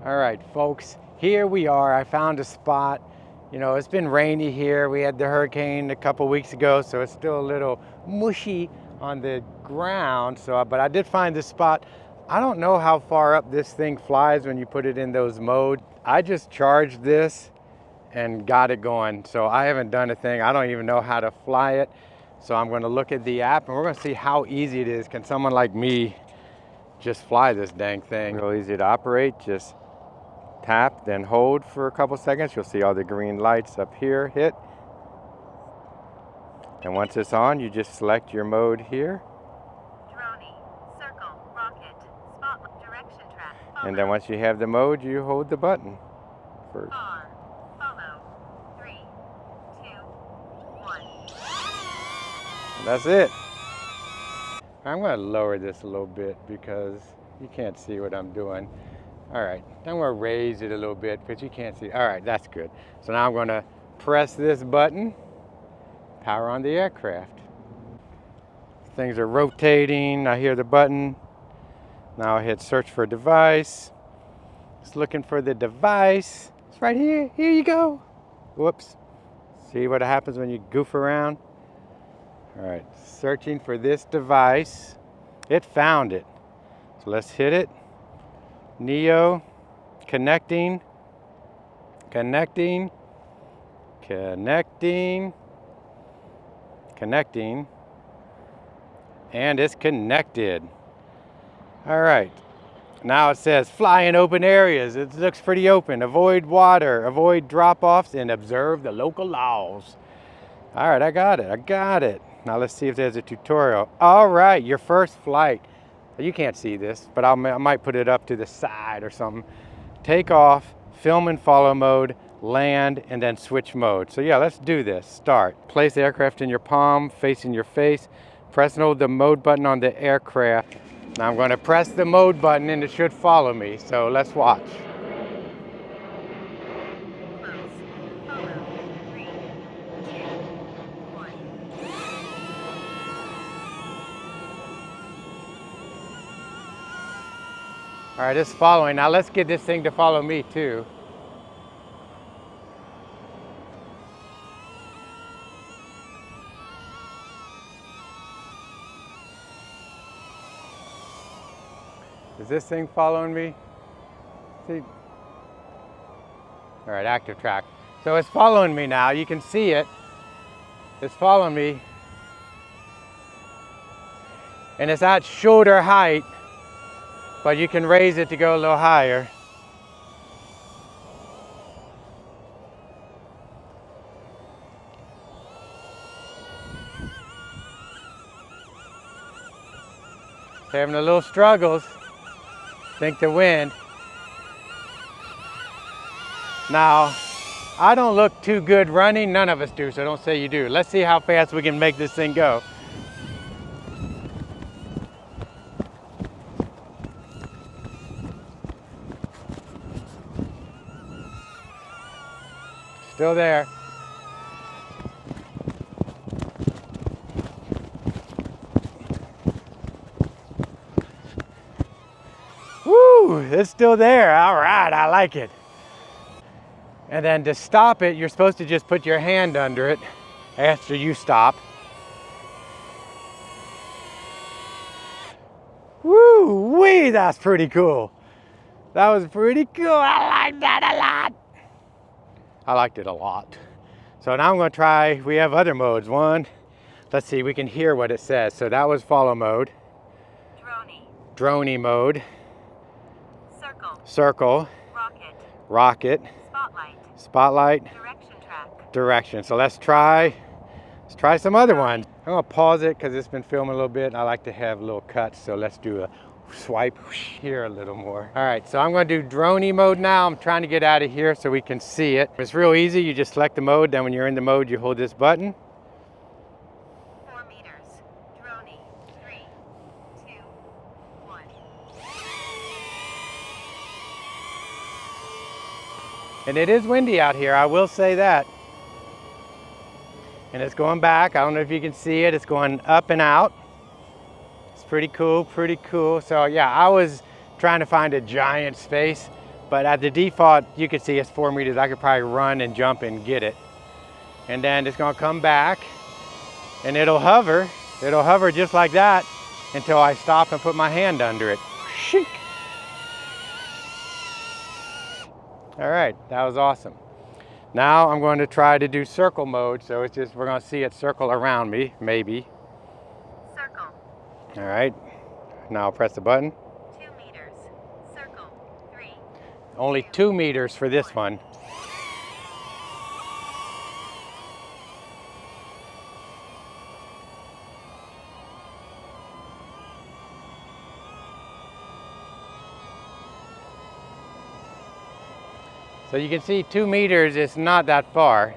All right, folks, here we are. I found a spot. You know, it's been rainy here. We had the hurricane a couple weeks ago, so it's still a little mushy on the ground. But I did find this spot. I don't know how far up this thing flies when you put it in those modes. I just charged this and got it going. So I haven't done a thing. I don't even know how to fly it. So I'm going to look at the app and we're going to see how easy it is. Can someone like me just fly this dang thing? Real easy to operate. Just tap, then hold for a couple seconds. You'll see all the green lights up here hit. And once it's on, you just select your mode here. Drony, circle, rocket, spotlight, direction track. And then once you have the mode, you hold the button first. R, follow, 3, 2, 1. That's it. I'm going to lower this a little bit because you can't see what I'm doing. All right, I'm going to raise it a little bit because you can't see. All right, that's good. So now I'm going to press this button, power on the aircraft. Things are rotating. I hear the button. Now I hit search for device. It's looking for the device. It's right here. Here you go. Whoops. See what happens when you goof around? All right, searching for this device. It found it. So let's hit it. Neo, connecting, connecting, connecting, connecting, and it's connected. All right, now it says fly in open areas. It looks pretty open. Avoid water, avoid drop-offs, and observe the local laws. All right, I got it. Now let's see if there's a tutorial. All right, your first flight. You can't see this, but I might put it up to the side or something. Take off, film and follow mode, land, and then switch mode. So yeah, let's do this. Start. Place the aircraft in your palm, facing your face. Press and hold the mode button on the aircraft. Now I'm going to press the mode button and it should follow me. So let's watch. All right, it's following. Now let's get this thing to follow me too. Is this thing following me? See? All right, active track. So it's following me now. You can see it. It's following me. And it's at shoulder height. But you can raise it to go a little higher. Having a little struggles. Think the wind. Now, I don't look too good running. None of us do, so don't say you do. Let's see how fast we can make this thing go. Still there. Woo, it's still there. All right, I like it. And then to stop it, you're supposed to just put your hand under it after you stop. Woo wee, that's pretty cool. That was pretty cool. I like that a lot. I liked it a lot. So now I'm going to try, we have other modes. One, let's see, we can hear what it says. So that was follow mode. Drony. Drony mode. Circle. Circle. Rocket. Rocket. Spotlight. Spotlight. Direction track. Direction. So let's try some other ones. I'm going to pause it because it's been filming a little bit. I like to have little cuts. So let's do a swipe here a little more. All right, so I'm going to do Drony mode now. I'm trying to get out of here so we can see it. It's real easy. You just select the mode. Then when you're in the mode, you hold this button. 4 meters. Drony. 3, 2, 1. And it is windy out here, I will say that. And it's going back. I don't know if you can see it. It's going up and out. It's pretty cool, pretty cool. So yeah, I was trying to find a giant space, but at the default, you can see it's 4 meters. I could probably run and jump and get it. And then it's gonna come back and it'll hover just like that until I stop and put my hand under it. Shink. All right, that was awesome. Now I'm going to try to do circle mode, so it's just, we're gonna see it circle around me, maybe. Circle. All right, now I'll press the button. 2 meters. Circle. 3. Only 2 meters for this one. So you can see 2 meters is not that far.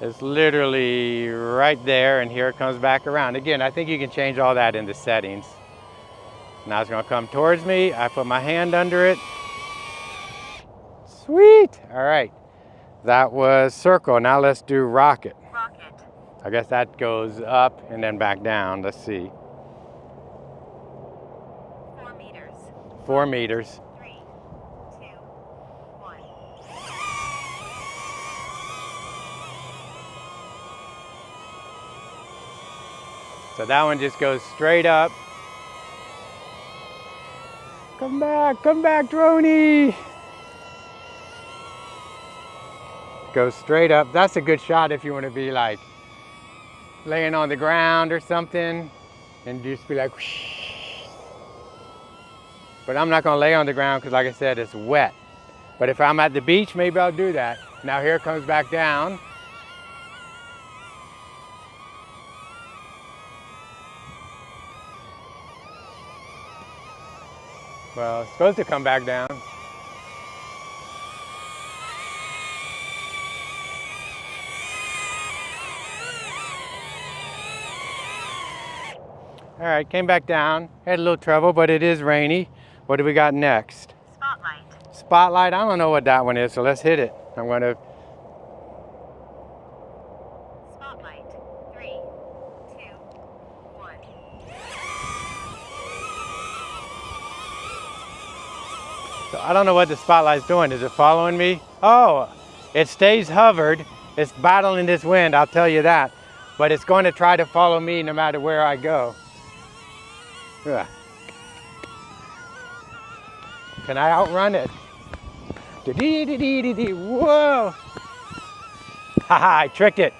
It's literally right there, and here it comes back around. Again, I think you can change all that in the settings. Now it's gonna come towards me. I put my hand under it. Sweet, all right. That was circle, now let's do rocket. Rocket. I guess that goes up and then back down, let's see. 4 meters. 4 meters. 3, 2, 1. So that one just goes straight up. Come back, Drony. Goes straight up. That's a good shot if you want to be like laying on the ground or something and just be like, whoosh. But I'm not gonna lay on the ground because like I said, it's wet. But if I'm at the beach, maybe I'll do that. Now here it comes back down. Well, it's supposed to come back down. All right, came back down. Had a little trouble, but it is rainy. What do we got next? Spotlight. Spotlight, I don't know what that one is, so let's hit it. I'm gonna. Spotlight. 3, 2, 1. So I don't know what the spotlight's doing. Is it following me? Oh, it stays hovered. It's battling this wind, I'll tell you that. But it's going to try to follow me no matter where I go. Ugh. Can I outrun it? Whoa! Haha, I tricked it.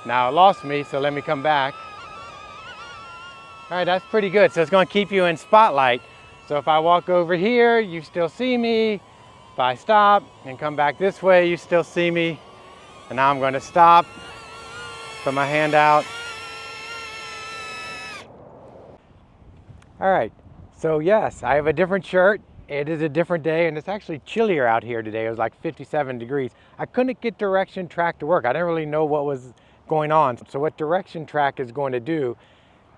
Now it lost me, so let me come back. All right, that's pretty good. So it's going to keep you in spotlight. So if I walk over here, you still see me. If I stop and come back this way, you still see me. And now I'm going to stop, put my hand out. All right, so yes, I have a different shirt. It is a different day, and it's actually chillier out here today. It was like 57 degrees. I couldn't get direction track to work. I didn't really know what was going on. So what direction track is going to do,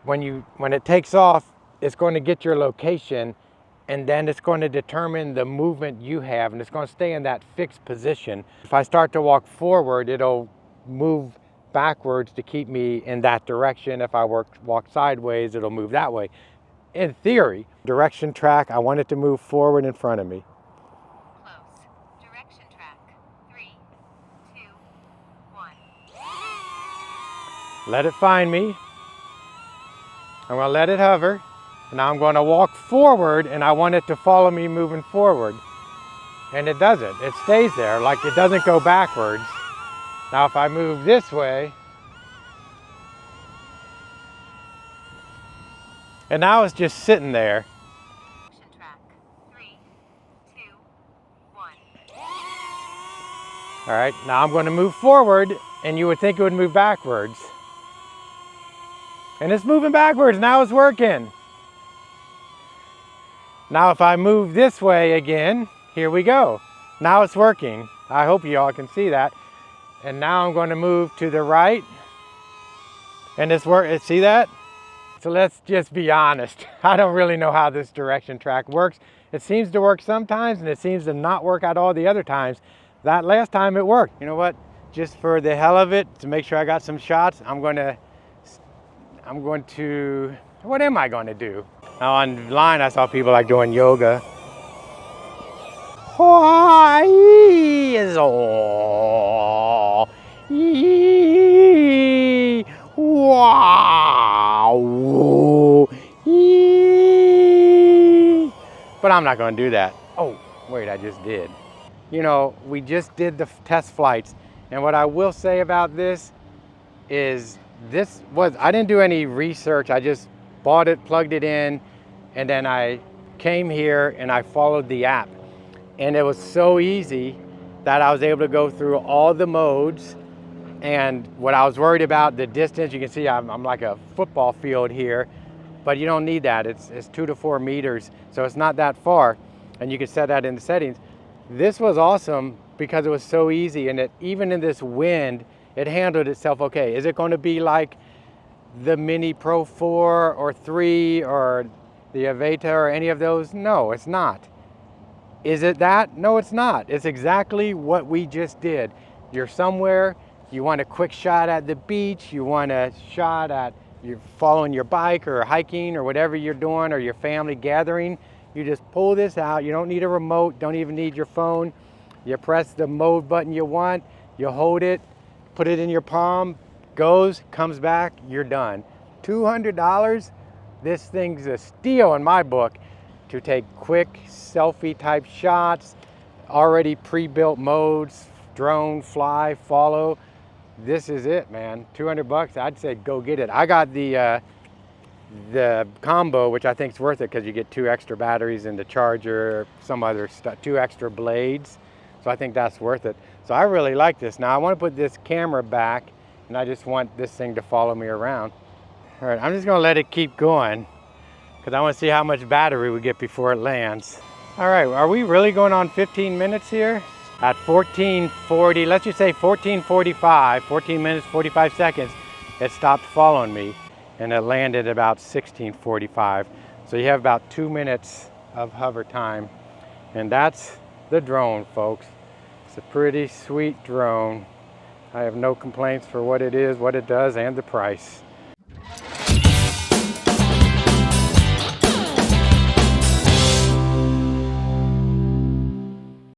when it takes off, it's going to get your location, and then it's going to determine the movement you have, and it's going to stay in that fixed position. If I start to walk forward, it'll move backwards to keep me in that direction. If I walk sideways, it'll move that way. In theory, direction track, I want it to move forward in front of me. Close. Direction track. 3, 2, 1. Let it find me. I'm going to let it hover. And now I'm going to walk forward, and I want it to follow me moving forward. And it doesn't. It stays there, like it doesn't go backwards. Now if I move this way, and now it's just sitting there. Direction track. 3, 2, 1. All right, now I'm going to move forward, and you would think it would move backwards. And it's moving backwards, now it's working. Now if I move this way again, here we go. Now it's working. I hope you all can see that. And now I'm going to move to the right. And it's see that? So let's just be honest. I don't really know how this direction track works. It seems to work sometimes, and it seems to not work at all the other times. That last time it worked. You know what? Just for the hell of it, to make sure I got some shots, I'm gonna I'm going to, what am I going to do? Now online I saw people like doing yoga. But I'm not going to do that. Oh, wait, I just did. You know, we just did the test flights, and what I will say about this is I didn't do any research. I just bought it, plugged it in, and then I came here and I followed the app. And it was so easy that I was able to go through all the modes. And what I was worried about, the distance, you can see I'm like a football field here, but you don't need that. It's 2 to 4 meters, so it's not that far. And you can set that in the settings. This was awesome because it was so easy, and even in this wind, it handled itself okay. Is it going to be like the Mini Pro 4 or 3 or the Avata or any of those? No, it's not. Is it that? No, it's not. It's exactly what we just did. You're somewhere, you want a quick shot at the beach, you want a shot at you're following your bike or hiking or whatever you're doing, or your family gathering. You just pull this out. You don't need a remote, don't even need your phone. You press the mode button you want, you hold it, put it in your palm, goes, comes back, you're done. $200, this thing's a steal in my book to take quick selfie type shots, already pre-built modes, drone, fly, follow. This is it, man. 200 bucks, I'd say go get it. I got the combo, which I think is worth it because you get 2 extra batteries and the charger, some other stuff, 2 extra blades. So I think that's worth it. So I really like this. Now I want to put this camera back, and I just want this thing to follow me around. All right, I'm just gonna let it keep going because I want to see how much battery we get before it lands. All right, are we really going on 15 minutes here? At 14:40, let's just say 14:45, 14 minutes, 45 seconds, it stopped following me, and it landed about 16:45. So you have about 2 minutes of hover time, and that's the drone, folks. It's a pretty sweet drone. I have no complaints for what it is, what it does, and the price.